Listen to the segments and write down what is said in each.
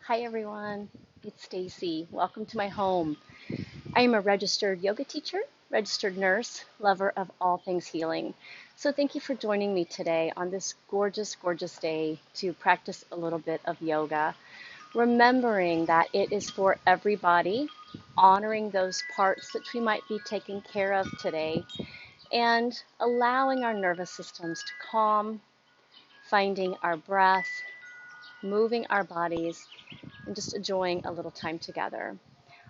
Hi everyone, it's Stacy. Welcome to my home. I am a registered yoga teacher, registered nurse, lover of all things healing. So thank you for joining me today on this gorgeous, gorgeous day to practice a little bit of yoga. Remembering that it is for everybody, honoring those parts that we might be taking care of today, and allowing our nervous systems to calm, finding our breath, moving our bodies, and just enjoying a little time together.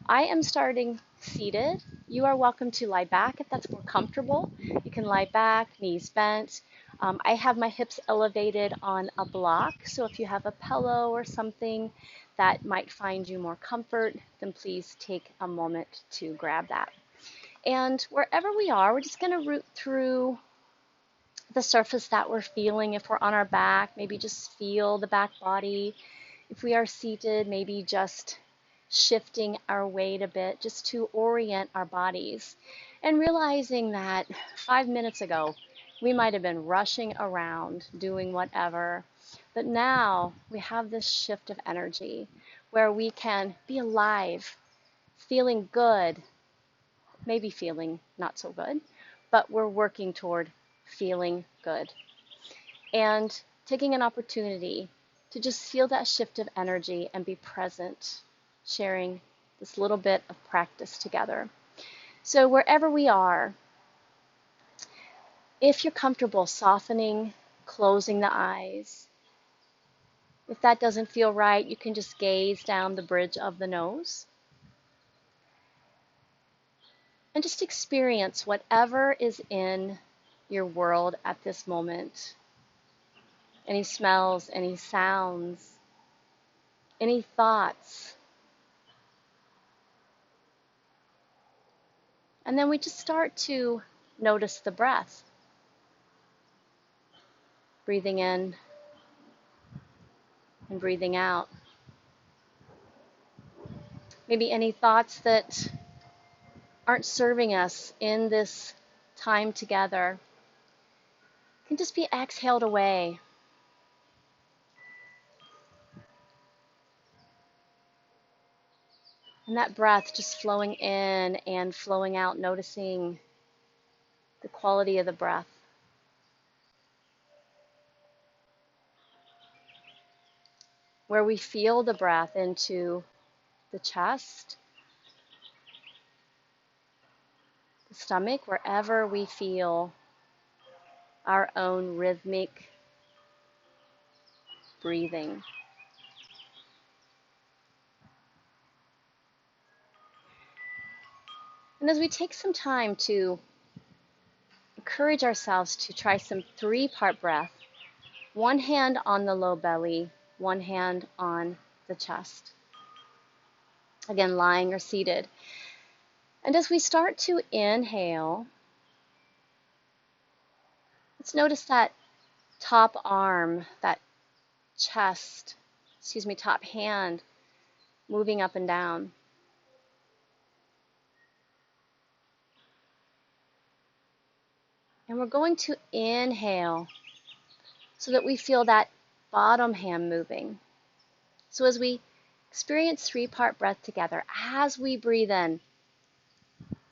I am starting seated. You are welcome to lie back if that's more comfortable. You can lie back, knees bent. I have my hips elevated on a block, so if you have a pillow or something that might find you more comfort, then please take a moment to grab that. And wherever we are, we're just going to root through the surface that we're feeling. If we're on our back, maybe just feel the back body. If we are seated, maybe just shifting our weight a bit just to orient our bodies and realizing that 5 minutes ago we might have been rushing around doing whatever, but now we have this shift of energy where we can be alive, feeling good, maybe feeling not so good, but we're working toward feeling good and taking an opportunity to just feel that shift of energy and be present, sharing this little bit of practice together. So wherever we are, if you're comfortable softening, closing the eyes, if that doesn't feel right, you can just gaze down the bridge of the nose and just experience whatever is in your world at this moment. Any smells, any sounds, any thoughts. And then we just start to notice the breath. Breathing in and breathing out. Maybe any thoughts that aren't serving us in this time together can just be exhaled away. And that breath just flowing in and flowing out, noticing the quality of the breath. Where we feel the breath into the chest, the stomach, wherever we feel our own rhythmic breathing. And as we take some time to encourage ourselves to try some 3-part breath, one hand on the low belly, one hand on the chest. Again, lying or seated. And as we start to inhale, let's notice that top arm, that top hand moving up and down. And we're going to inhale so that we feel that bottom hand moving. So as we experience 3-part breath together, as we breathe in,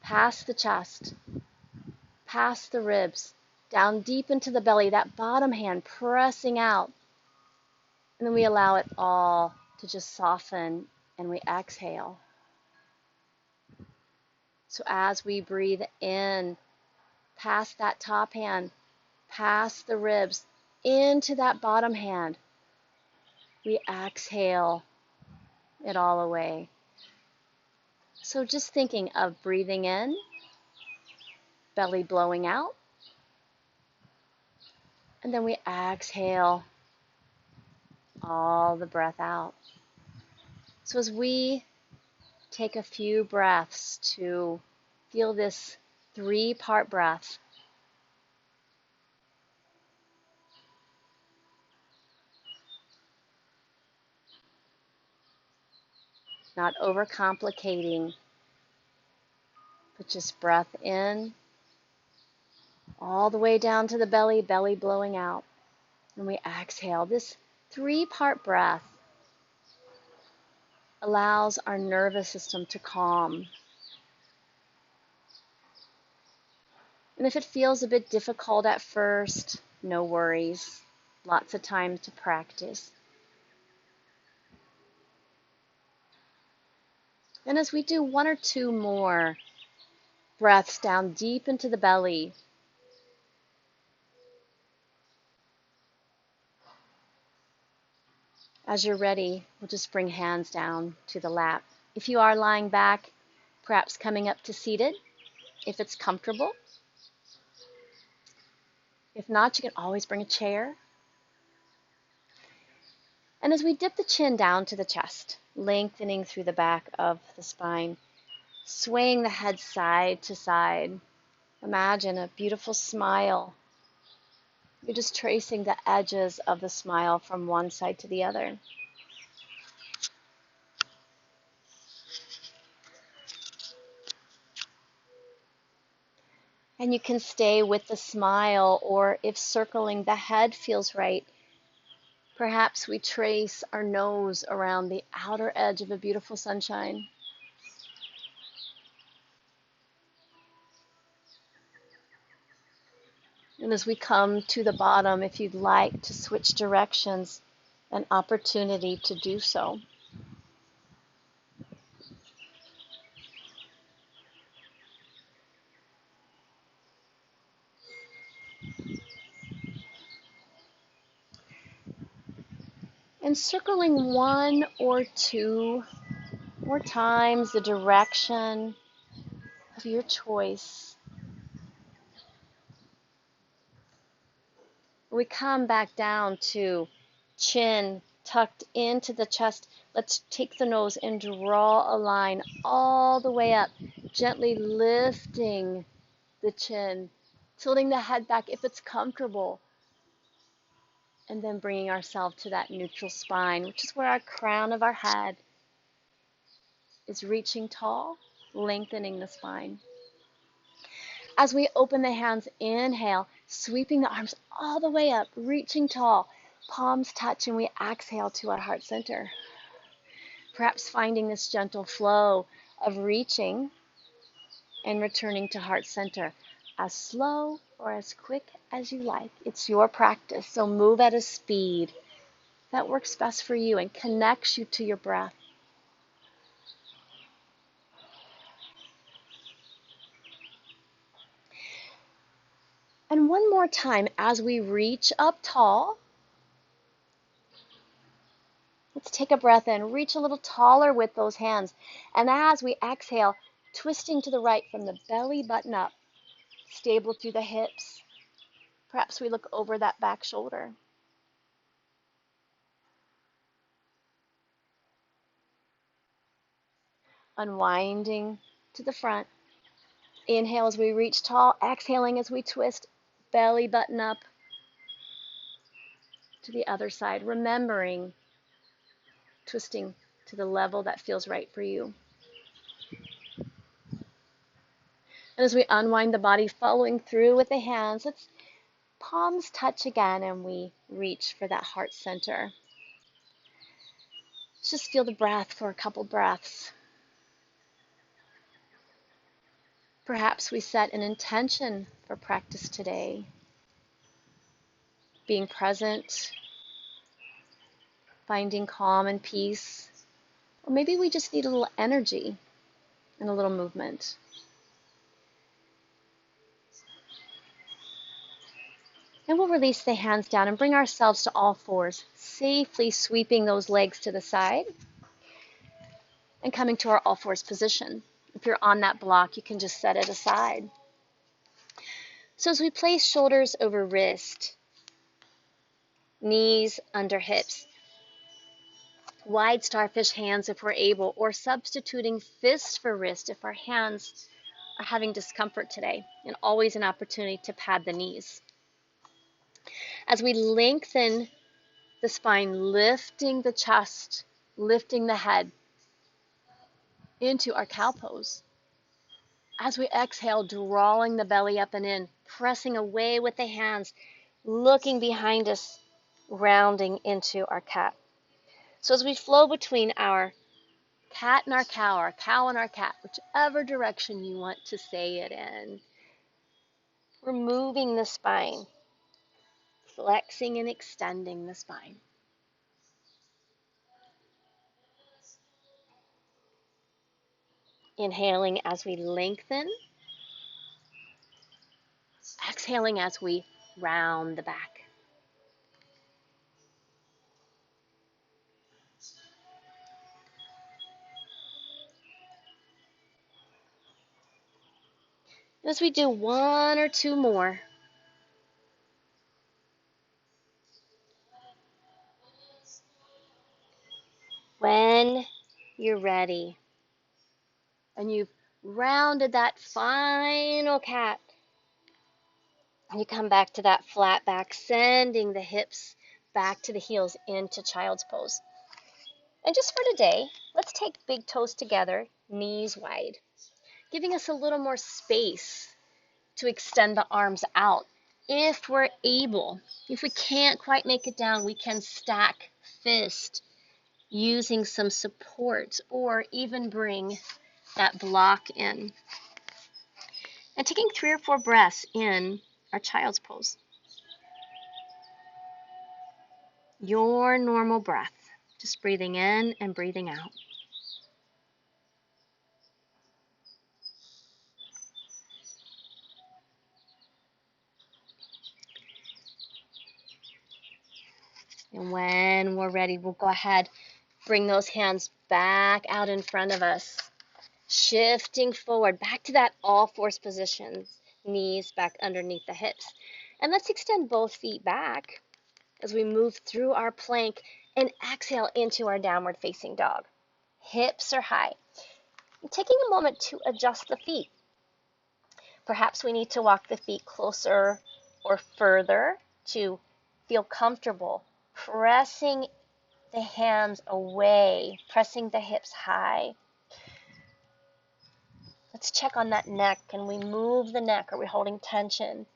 past the chest, past the ribs, down deep into the belly, that bottom hand pressing out. And then we allow it all to just soften and we exhale. So as we breathe in, past that top hand, past the ribs, into that bottom hand, we exhale it all away. So just thinking of breathing in, belly blowing out, and then we exhale all the breath out. So as we take a few breaths to feel this 3-part breath, not overcomplicating, but just breath in, all the way down to the belly, belly blowing out. And we exhale this 3-part breath. allows our nervous system to calm. And if it feels a bit difficult at first, no worries. Lots of time to practice. And as we do one or two more breaths down deep into the belly, as you're ready, we'll just bring hands down to the lap. If you are lying back, perhaps coming up to seated, if it's comfortable. If not, you can always bring a chair. And as we dip the chin down to the chest, lengthening through the back of the spine, swaying the head side to side, imagine a beautiful smile. You're just tracing the edges of the smile from one side to the other. And you can stay with the smile, or if circling the head feels right, perhaps we trace our nose around the outer edge of a beautiful sunshine. And as we come to the bottom, if you'd like to switch directions, an opportunity to do so. And circling one or two more times the direction of your choice. We come back down to chin tucked into the chest. Let's take the nose and draw a line all the way up, gently lifting the chin, tilting the head back if it's comfortable, and then bringing ourselves to that neutral spine, which is where our crown of our head is reaching tall, lengthening the spine. As we open the hands, inhale, sweeping the arms all the way up, reaching tall, palms touch, and we exhale to our heart center. Perhaps finding this gentle flow of reaching and returning to heart center, as slow or as quick as you like. It's your practice, so move at a speed that works best for you and connects you to your breath. And one more time, as we reach up tall, let's take a breath in, reach a little taller with those hands. And as we exhale, twisting to the right from the belly button up, stable through the hips. Perhaps we look over that back shoulder. Unwinding to the front. Inhale as we reach tall, exhaling as we twist, belly button up to the other side, remembering twisting to the level that feels right for you. And as we unwind the body, following through with the hands, let's palms touch again and we reach for that heart center. Let's just feel the breath for a couple breaths. Perhaps we set an intention for practice today. Being present, finding calm and peace, or maybe we just need a little energy and a little movement. And we'll release the hands down and bring ourselves to all fours, safely sweeping those legs to the side and coming to our all fours position. If you're on that block, you can just set it aside. So as we place shoulders over wrist, knees under hips, wide starfish hands if we're able, or substituting fists for wrist if our hands are having discomfort today, and always an opportunity to pad the knees. As we lengthen the spine, lifting the chest, lifting the head into our cow pose. As we exhale, drawing the belly up and in, pressing away with the hands, looking behind us, rounding into our cat. So as we flow between our cat and our cow and our cat, whichever direction you want to say it in. We're moving the spine, flexing and extending the spine. Inhaling as we lengthen, exhaling as we round the back. As we do one or two more, when you're ready and you've rounded that final cat, and you come back to that flat back, sending the hips back to the heels into child's pose. And just for today, let's take big toes together, knees wide, giving us a little more space to extend the arms out. If we're able, if we can't quite make it down, we can stack fist using some support or even bring that block in. And taking 3 or 4 breaths in our child's pose. Your normal breath, just breathing in and breathing out. And when we're ready, we'll go ahead, bring those hands back out in front of us, shifting forward, back to that all fours position, knees back underneath the hips. And let's extend both feet back as we move through our plank and exhale into our downward facing dog. Hips are high. And taking a moment to adjust the feet. Perhaps we need to walk the feet closer or further to feel comfortable, pressing the hands away, pressing the hips high. Let's check on that neck. Can we move the neck? Are we holding tension?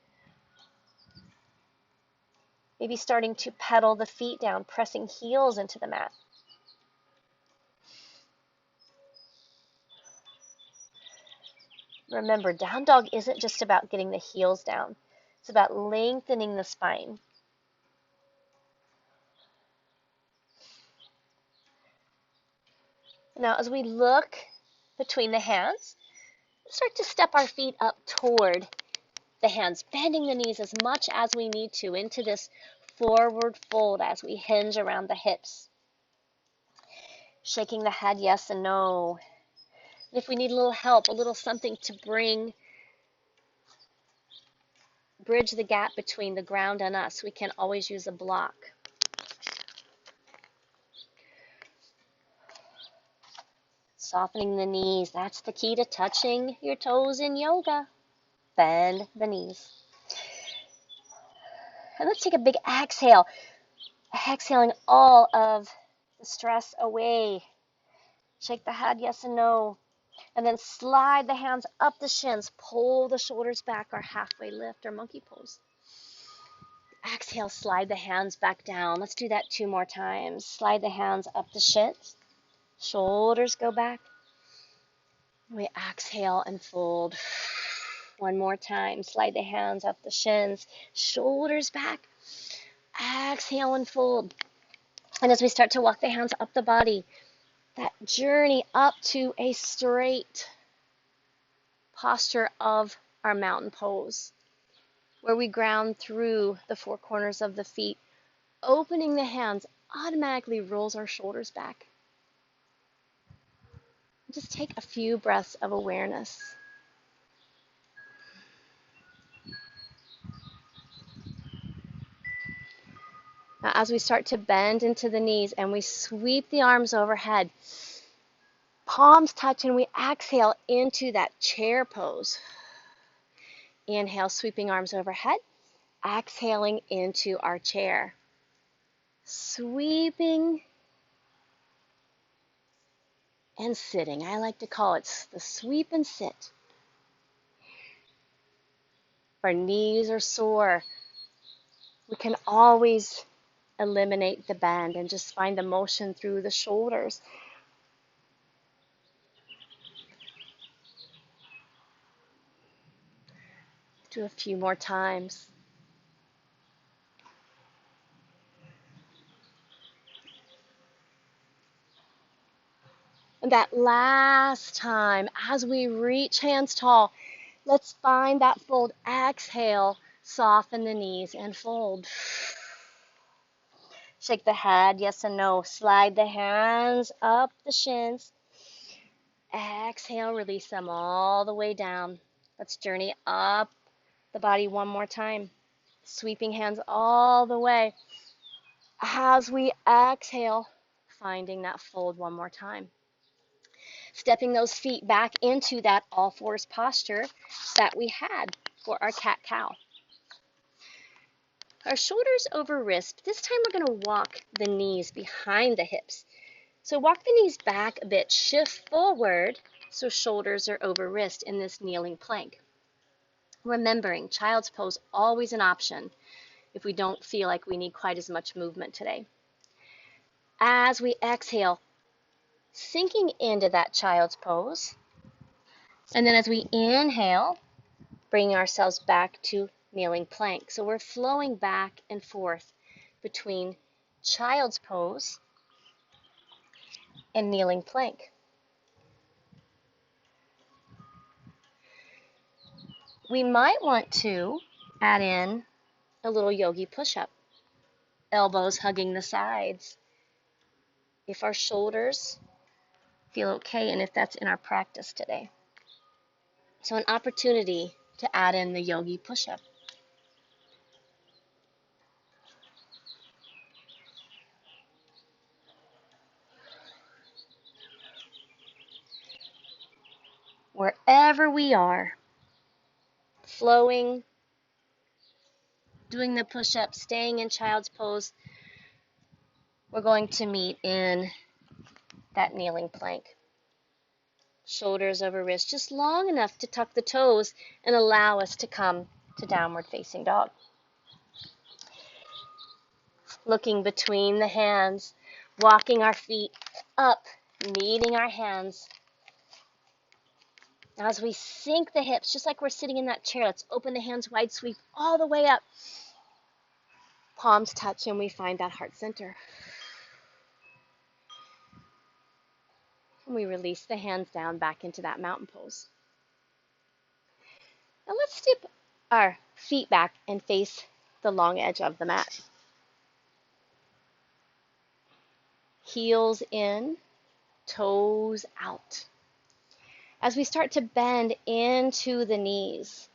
Maybe starting to pedal the feet down, pressing heels into the mat. Remember, down dog isn't just about getting the heels down. It's about lengthening the spine. Now, as we look between the hands, start to step our feet up toward the hands, bending the knees as much as we need to into this forward fold as we hinge around the hips. Shaking the head yes and no. If we need a little help, a little something to bridge the gap between the ground and us, we can always use a block. Softening the knees, that's the key to touching your toes in yoga. Bend the knees. And let's take a big exhale. Exhaling all of the stress away. Shake the head yes and no. And then slide the hands up the shins. Pull the shoulders back, our halfway lift or monkey pose. Exhale, slide the hands back down. Let's do that 2 more times. Slide the hands up the shins. Shoulders go back. We exhale and fold. 1 more time. Slide the hands up the shins. Shoulders back. Exhale and fold. And as we start to walk the hands up the body, that journey up to a straight posture of our mountain pose, where we ground through the 4 corners of the feet. Opening the hands automatically rolls our shoulders back. Just take a few breaths of awareness. Now, as we start to bend into the knees and we sweep the arms overhead, palms touch and we exhale into that chair pose. Inhale, sweeping arms overhead. Exhaling into our chair. Sweeping and sitting. I like to call it the sweep and sit. If our knees are sore, we can always eliminate the bend and just find the motion through the shoulders. Do a few more times. And that last time, as we reach hands tall, let's find that fold. Exhale, soften the knees and fold. Shake the head, yes and no. Slide the hands up the shins. Exhale, release them all the way down. Let's journey up the body one more time. Sweeping hands all the way. As we exhale, finding that fold one more time. Stepping those feet back into that all fours posture that we had for our cat-cow. Our shoulders over wrist. This time we're going to walk the knees behind the hips. So walk the knees back a bit, shift forward so shoulders are over wrist in this kneeling plank. Remembering, child's pose always an option if we don't feel like we need quite as much movement today. As we exhale, sinking into that child's pose. And then as we inhale, bringing ourselves back to kneeling plank. So we're flowing back and forth between child's pose and kneeling plank. We might want to add in a little yogi push-up. Elbows hugging the sides. If our shoulders feel okay and if that's in our practice today. So an opportunity to add in the yogi push-up. Wherever we are, flowing, doing the push-up, staying in child's pose, we're going to meet in that kneeling plank. Shoulders over wrist, just long enough to tuck the toes and allow us to come to downward facing dog. Looking between the hands, walking our feet up, meeting our hands. As we sink the hips, just like we're sitting in that chair, let's open the hands wide, sweep all the way up. Palms touch and we find that heart center. And we release the hands down back into that mountain pose. Now let's step our feet back and face the long edge of the mat. Heels in, toes out. As we start to bend into the knees,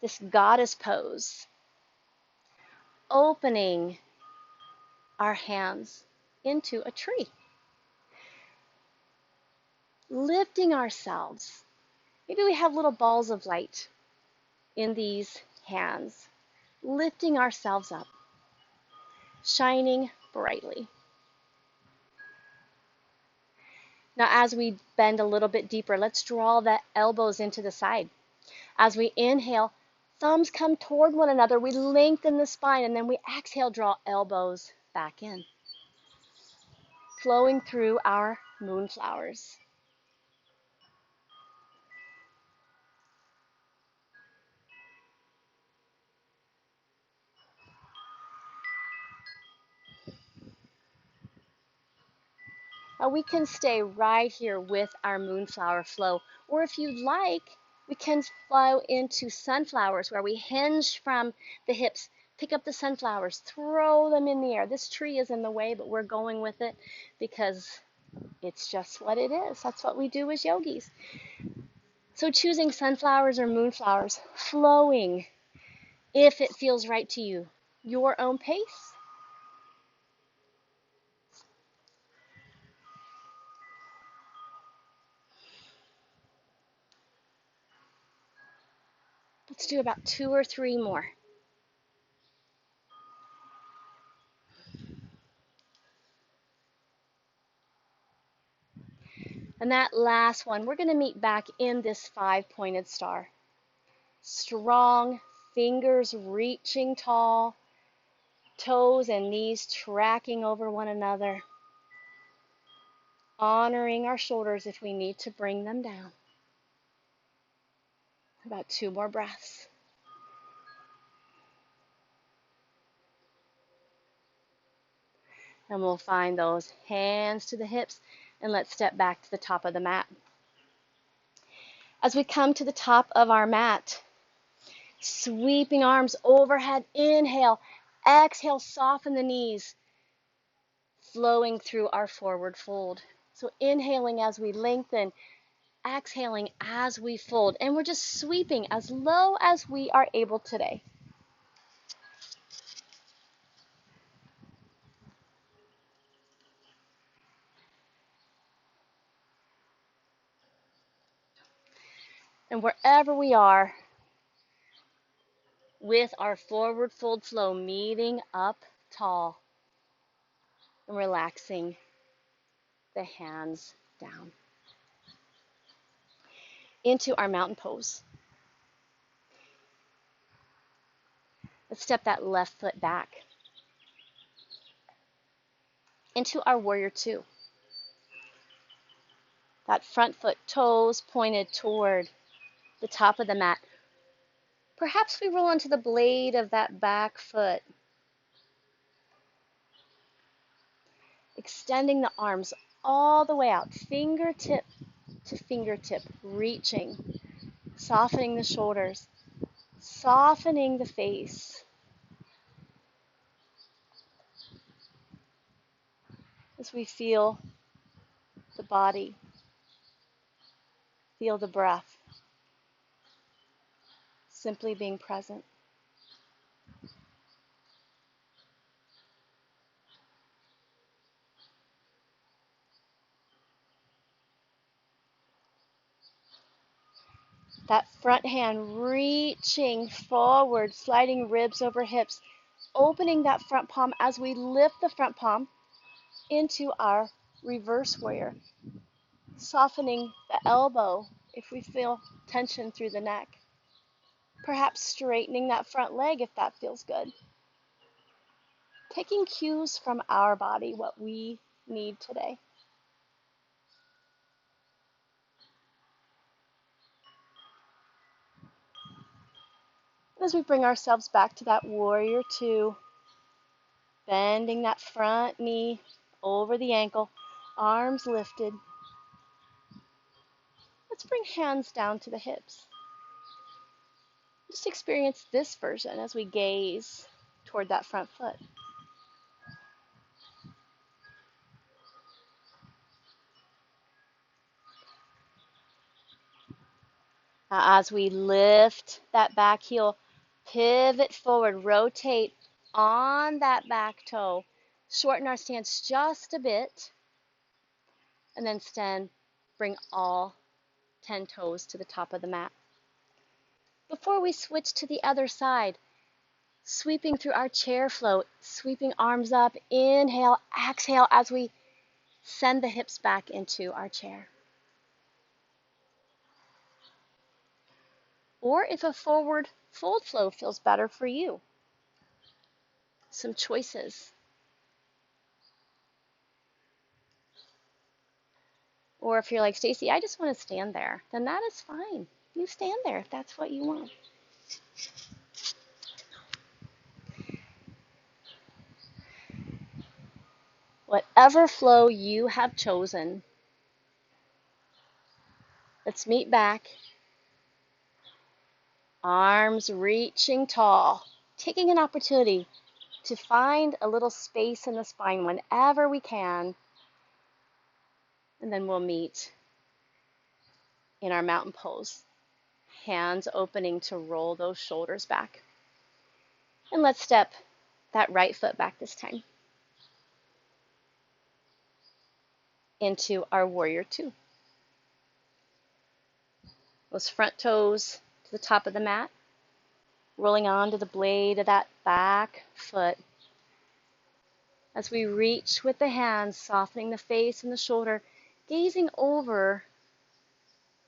this goddess pose, opening our hands into a tree. Lifting ourselves. Maybe we have little balls of light in these hands. Lifting ourselves up. Shining brightly. Now as we bend a little bit deeper, let's draw the elbows into the side. As we inhale, thumbs come toward one another. We lengthen the spine and then we exhale, draw elbows back in. Flowing through our moonflowers. We can stay right here with our moonflower flow. Or if you'd like, we can flow into sunflowers where we hinge from the hips, pick up the sunflowers, throw them in the air. This tree is in the way, but we're going with it because it's just what it is. That's what we do as yogis. So choosing sunflowers or moonflowers, flowing if it feels right to you, your own pace. Let's do about 2 or 3 more. And that last one, we're going to meet back in this 5-pointed star. Strong, fingers reaching tall, toes and knees tracking over one another. Honoring our shoulders if we need to bring them down. About 2 more breaths. And we'll find those hands to the hips, and let's step back to the top of the mat. As we come to the top of our mat, sweeping arms overhead, inhale, exhale, soften the knees, flowing through our forward fold. So inhaling as we lengthen, exhaling as we fold, and we're just sweeping as low as we are able today. And wherever we are, with our forward fold flow, meeting up tall and relaxing the hands down into our mountain pose. Let's step that left foot back into our warrior two. That front foot, toes pointed toward the top of the mat. Perhaps we roll onto the blade of that back foot, extending the arms all the way out, fingertip to fingertip, reaching, softening the shoulders, softening the face. As we feel the body, feel the breath, simply being present. That front hand reaching forward, sliding ribs over hips, opening that front palm as we lift the front palm into our reverse warrior, softening the elbow if we feel tension through the neck. Perhaps straightening that front leg if that feels good. Taking cues from our body, what we need today. As we bring ourselves back to that warrior two, bending that front knee over the ankle, arms lifted. Let's bring hands down to the hips. Just experience this version as we gaze toward that front foot. Now, as we lift that back heel, pivot forward, rotate on that back toe, shorten our stance just a bit, and then stand, bring all 10 toes to the top of the mat. Before we switch to the other side, sweeping through our chair flow, sweeping arms up, inhale, exhale as we send the hips back into our chair. Or if a forward fold flow feels better for you, some choices. Or if you're like, Stacy, I just want to stand there, then that is fine. You stand there if that's what you want. Whatever flow you have chosen, let's meet back. Arms reaching tall, taking an opportunity to find a little space in the spine whenever we can. And then we'll meet in our mountain pose. Hands opening to roll those shoulders back. And let's step that right foot back this time into our warrior two. Those front toes to the top of the mat, rolling onto the blade of that back foot. As we reach with the hands, softening the face and the shoulder, gazing over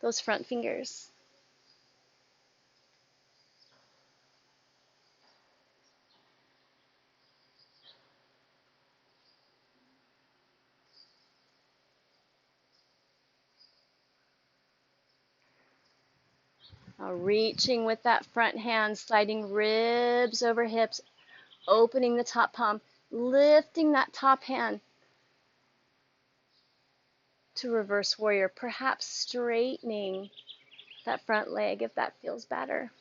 those front fingers. Now reaching with that front hand, sliding ribs over hips, opening the top palm, lifting that top hand to reverse warrior, perhaps straightening that front leg if that feels better.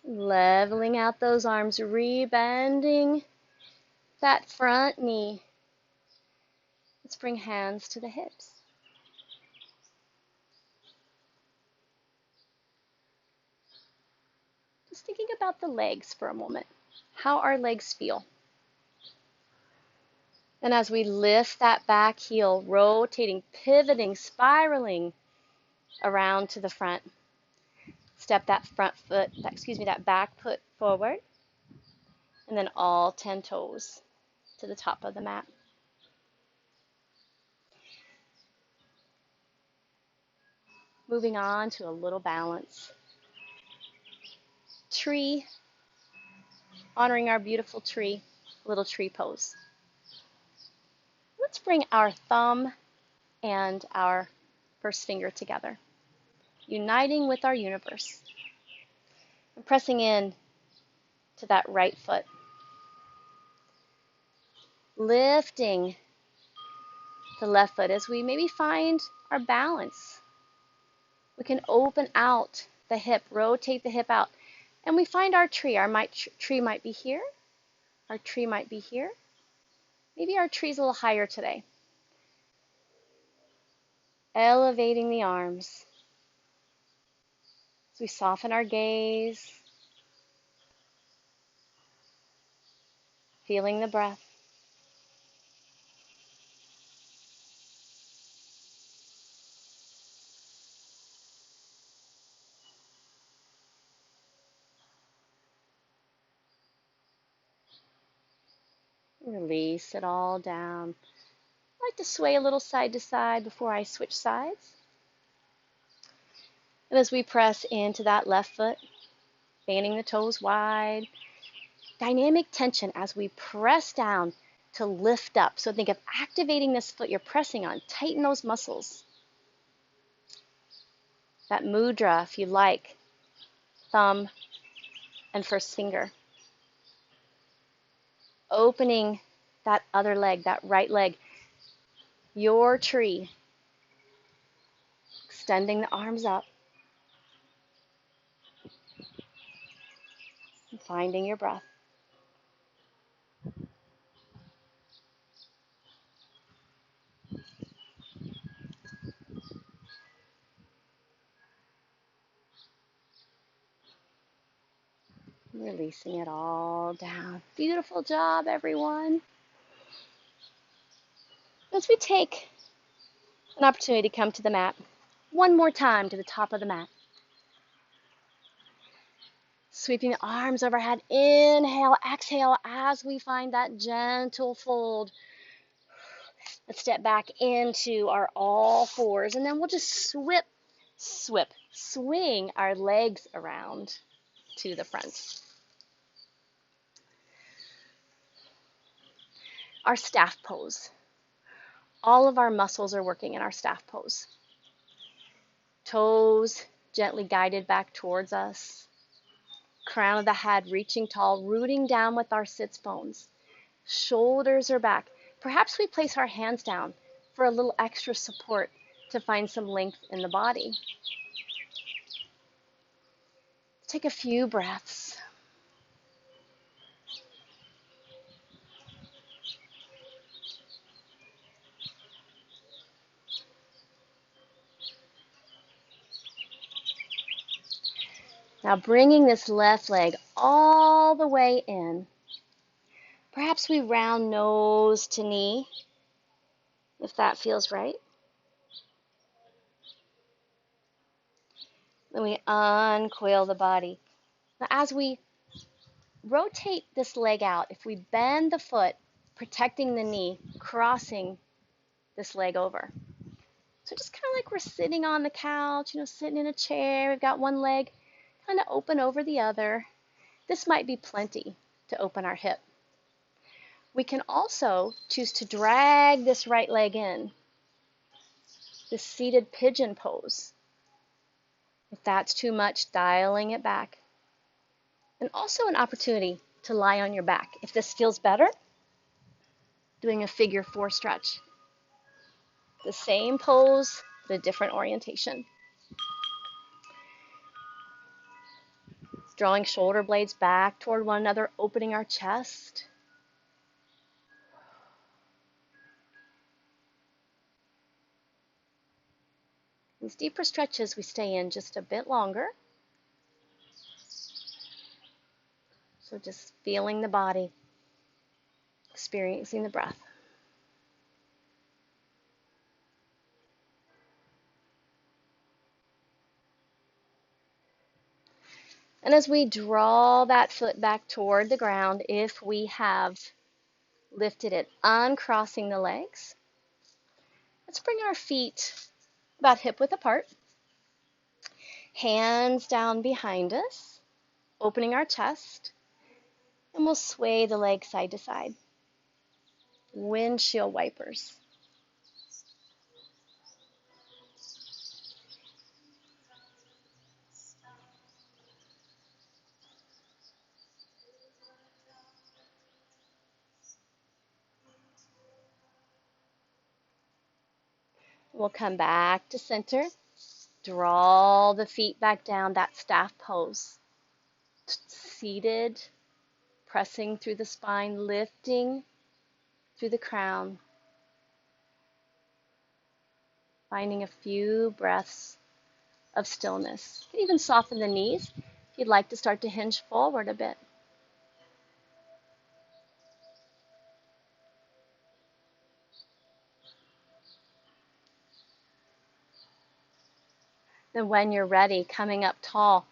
Leveling out those arms, rebending that front knee. Let's bring hands to the hips. Just thinking about the legs for a moment, how our legs feel. And as we lift that back heel, rotating, pivoting, spiraling around to the front, step that that back foot forward, and then all 10 toes to the top of the mat. Moving on to a little balance. Tree, honoring our beautiful tree, little tree pose. Let's bring our thumb and our first finger together, uniting with our universe. And pressing in to that right foot. Lifting the left foot as we maybe find our balance. We can open out the hip, rotate the hip out, and we find our tree. Our tree might be here. Our tree might be here. Maybe our tree's a little higher today. Elevating the arms as we soften our gaze, feeling the breath. Release it all down. I like to sway a little side to side before I switch sides. And as we press into that left foot, fanning the toes wide, dynamic tension as we press down to lift up. So think of activating this foot you're pressing on. Tighten those muscles. That mudra, if you like, thumb and first finger. Opening that other leg, that right leg, your tree. Extending the arms up. And finding your breath. Releasing it all down. Beautiful job, everyone. As we take an opportunity to come to the mat, one more time to the top of the mat. Sweeping the arms overhead. Inhale, exhale as we find that gentle fold. Let's step back into our all fours, and then we'll just swing our legs around to the front. Our staff pose. All of our muscles are working in our staff pose. Toes gently guided back towards us. Crown of the head reaching tall, rooting down with our sits bones. Shoulders are back. Perhaps we place our hands down for a little extra support to find some length in the body. Take a few breaths. Now bringing this left leg all the way in. Perhaps we round nose to knee, if that feels right. Then we uncoil the body. Now as we rotate this leg out, if we bend the foot, protecting the knee, crossing this leg over. So just kind of like we're sitting on the couch, sitting in a chair. We've got one leg kind of open over the other. This might be plenty to open our hip. We can also choose to drag this right leg in. the seated pigeon pose. If that's too much, dialing it back. And also an opportunity to lie on your back. If this feels better, doing a figure 4 stretch. The same pose, but a different orientation. Drawing shoulder blades back toward one another, opening our chest. These deeper stretches we stay in just a bit longer. So just feeling the body, experiencing the breath. And as we draw that foot back toward the ground, if we have lifted it, uncrossing the legs, let's bring our feet about hip width apart, hands down behind us, opening our chest, and we'll sway the legs side to side. Windshield wipers. We'll come back to center. Draw the feet back down, that staff pose. Seated, pressing through the spine, lifting through the crown. Finding a few breaths of stillness. You can even soften the knees if you'd like to start to hinge forward a bit. Then when you're ready, coming up tall,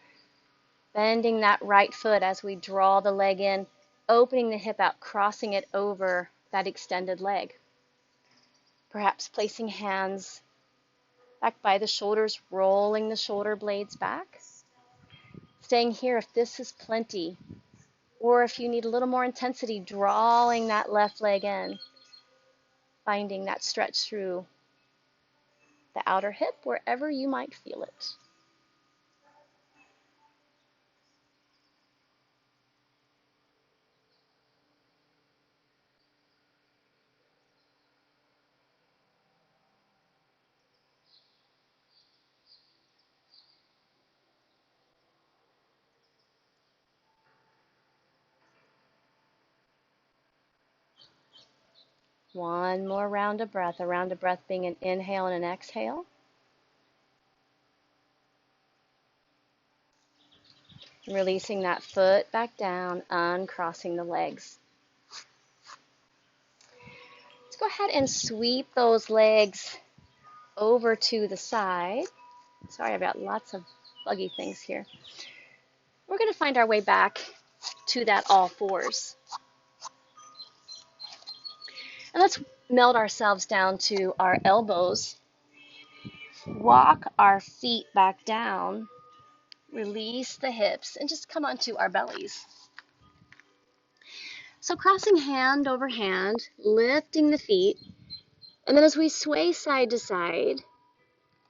bending that right foot as we draw the leg in, opening the hip out, crossing it over that extended leg. Perhaps placing hands back by the shoulders, rolling the shoulder blades back. Staying here if this is plenty, or if you need a little more intensity, drawing that left leg in, finding that stretch through the outer hip wherever you might feel it. One more round of breath, a round of breath being an inhale and an exhale. Releasing that foot back down, uncrossing the legs. Let's go ahead and sweep those legs over to the side. Sorry, I've got lots of buggy things here. We're going to find our way back to that all fours. And let's melt ourselves down to our elbows. Walk our feet back down. Release the hips and just come onto our bellies. So crossing hand over hand, lifting the feet, and then as we sway side to side,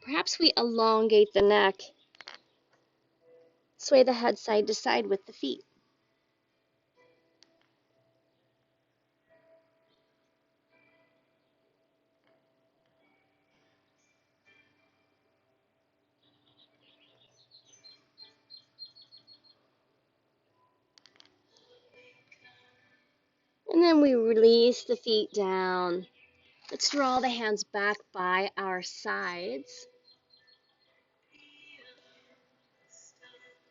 perhaps we elongate the neck, sway the head side to side with the feet. And then we release the feet down. Let's draw the hands back by our sides.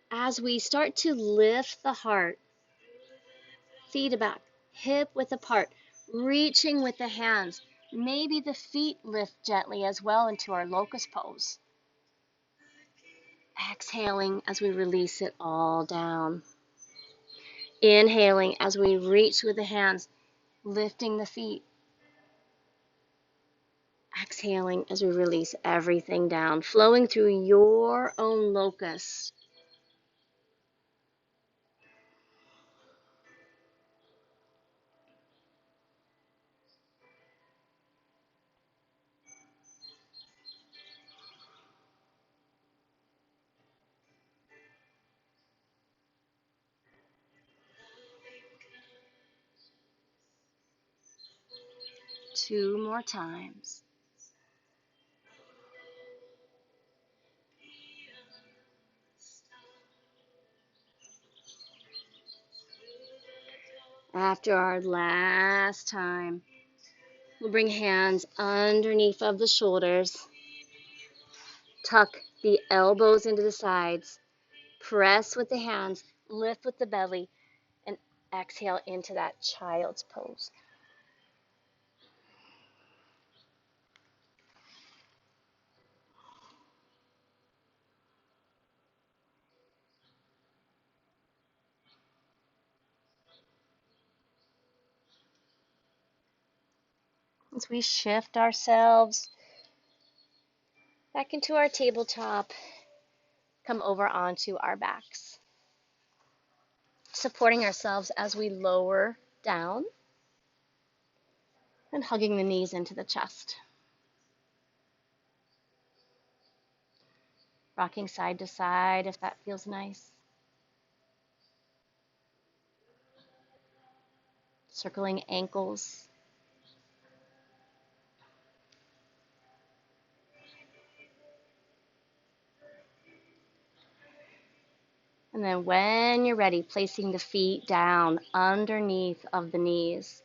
As we start to lift the heart, feet about hip width apart, reaching with the hands. Maybe the feet lift gently as well into our locust pose. Exhaling as we release it all down. Inhaling as we reach with the hands, lifting the feet. Exhaling as we release everything down, flowing through your own locust. 2 more times. After our last time, we'll bring hands underneath of the shoulders. Tuck the elbows into the sides. Press with the hands, lift with the belly, and exhale into that child's pose. As we shift ourselves back into our tabletop, come over onto our backs, supporting ourselves as we lower down and hugging the knees into the chest. Rocking side to side if that feels nice. Circling ankles. And then when you're ready, placing the feet down underneath of the knees.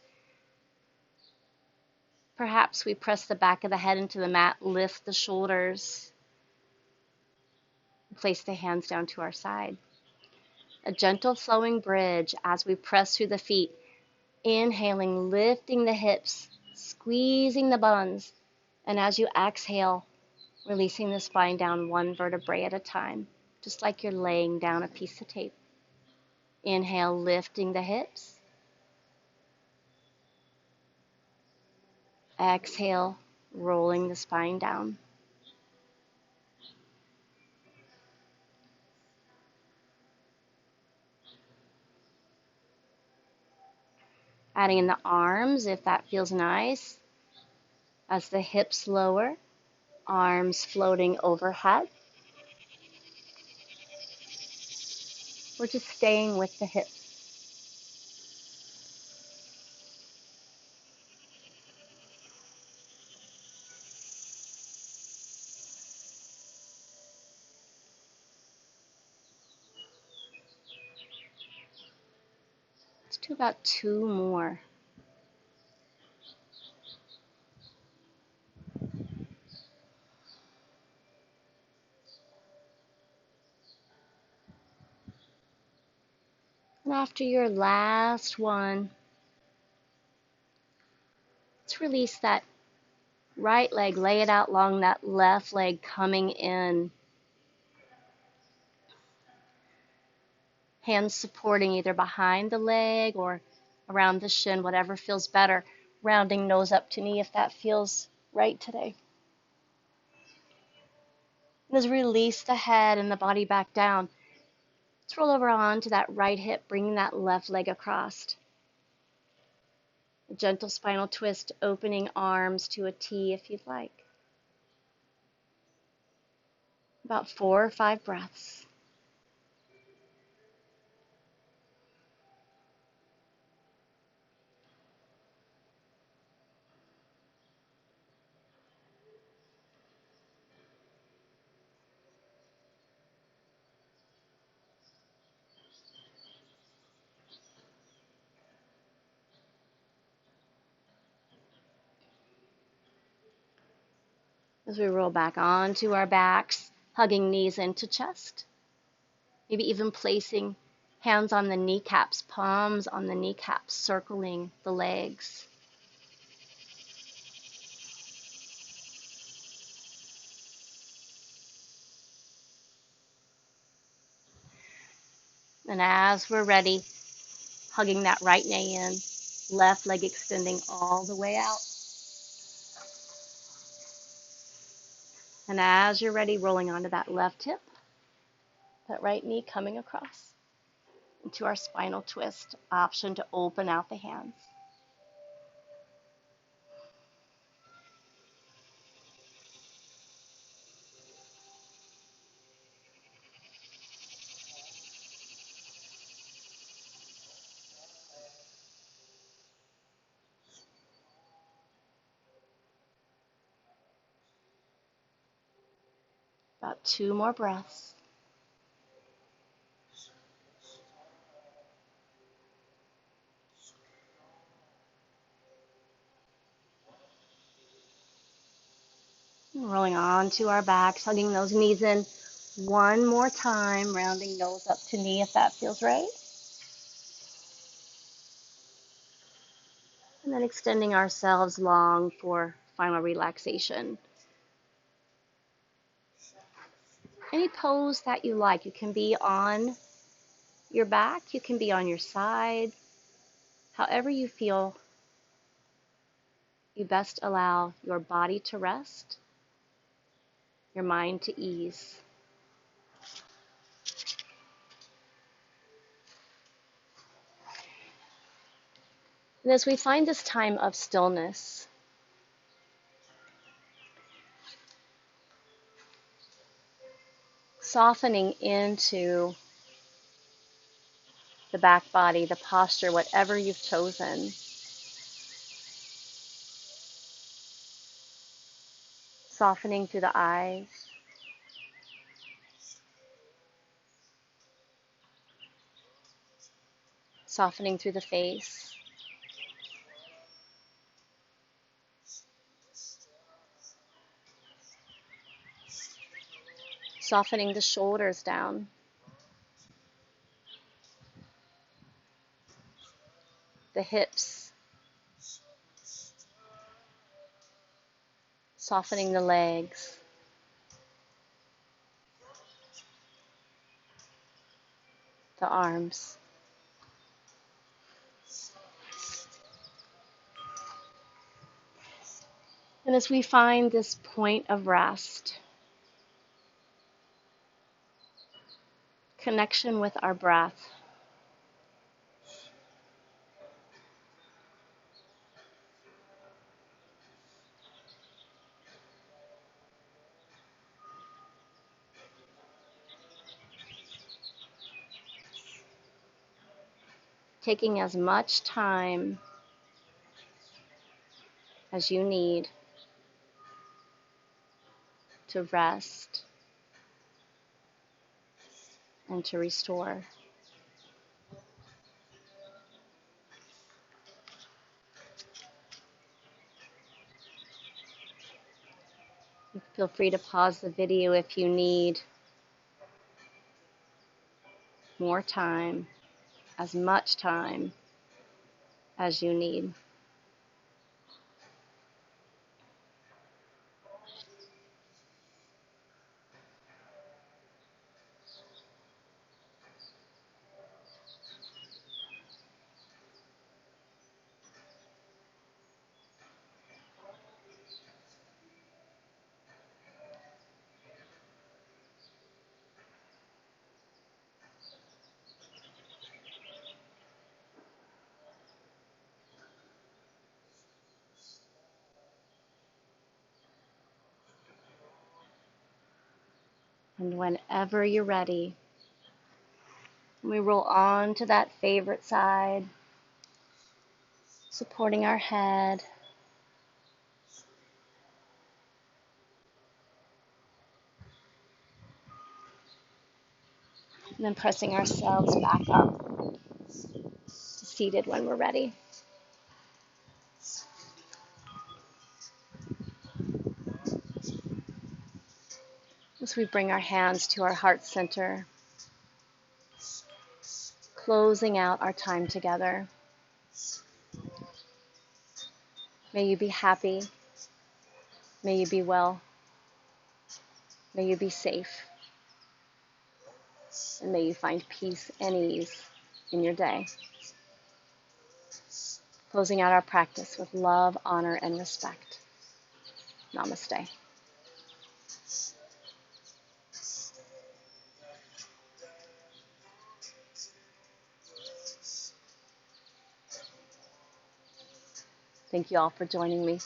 Perhaps we press the back of the head into the mat, lift the shoulders, place the hands down to our side. A gentle flowing bridge as we press through the feet. Inhaling, lifting the hips, squeezing the buns. And as you exhale, releasing the spine down one vertebrae at a time, just like you're laying down a piece of tape. Inhale, lifting the hips. Exhale, rolling the spine down. Adding in the arms if that feels nice. As the hips lower, arms floating overhead. We're just staying with the hips. Let's do about 2 more. And after your last one, let's release that right leg, lay it out long, that left leg coming in. Hands supporting either behind the leg or around the shin, whatever feels better. Rounding nose up to knee if that feels right today. And as we release the head and the body back down, let's roll over onto that right hip, bringing that left leg across. A gentle spinal twist, opening arms to a T if you'd like. About 4 or 5 breaths. As we roll back onto our backs, hugging knees into chest. Maybe even placing hands on the kneecaps, palms on the kneecaps, circling the legs. And as we're ready, hugging that right knee in, left leg extending all the way out. And as you're ready, rolling onto that left hip, that right knee coming across into our spinal twist, option to open out the hands. About 2 more breaths. Rolling onto our backs, hugging those knees in. One more time, rounding nose up to knee if that feels right. And then extending ourselves long for final relaxation. Any pose that you like. You can be on your back, you can be on your side. However you feel, you best allow your body to rest, your mind to ease. And as we find this time of stillness, softening into the back body, the posture, whatever you've chosen, softening through the eyes, softening through the face, softening the shoulders down, the hips, softening the legs, the arms. And as we find this point of rest, connection with our breath, taking as much time as you need to rest and to restore. Feel free to pause the video if you need more time, as much time as you need. And whenever you're ready, we roll on to that favorite side, supporting our head. And then pressing ourselves back up to seated when we're ready. As we bring our hands to our heart center, closing out our time together. May you be happy. May you be well. May you be safe. And may you find peace and ease in your day. Closing out our practice with love, honor, and respect. Namaste. Thank you all for joining me.